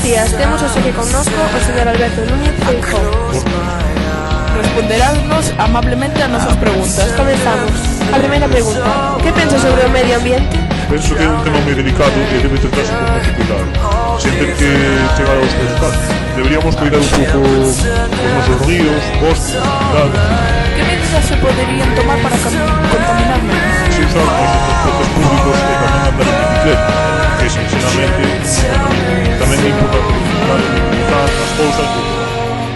días, temos hoxe aquí connosco o señor Alberto Núñez Feijóo. Responderádnos amablemente a nosas preguntas. Comenzamos. A primeira pregunta: que pensa sobre o medio ambiente? Penso que é un tema moi delicado e debe tratarse con moito cuidado, sen ter que chegar aos resultados. Deberíamos cuidar un pouco os nosos ríos, bosques, cidades. Que medidas se poderían tomar para contaminar menos? Se usar os transportes públicos e tamén andar en bicicleta, que sinceramente tamén é importante utilizar as cousas.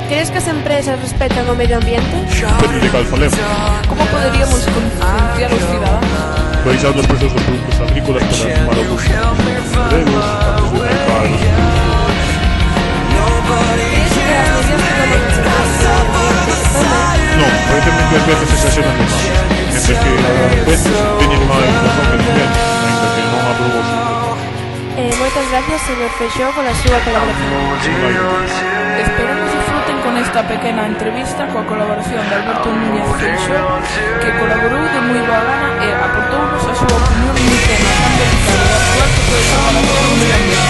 Crees que as empresas respetan o medio ambiente? Depende de cal falemos. Como poderíamos concienciar os cidadáns? Baixando os precios dos produtos agrícolas para tomar algúns empregos antes de mercar os Crees que as medidas que toman as empresas non, parece que as veces exageran demais, entre que as veces teñen máis razón que ninguén, ainda que non aprobo os Moitas gracias, señor Feijóo, pola súa colaboración. Esperamos disfruten con esta pequena entrevista coa colaboración de Alberto Núñez Feijóo, que colaborou de moi boa gana e aportounos a súa opinión moi tema tan delicada e actual que foi a colaboración do medio ambiente.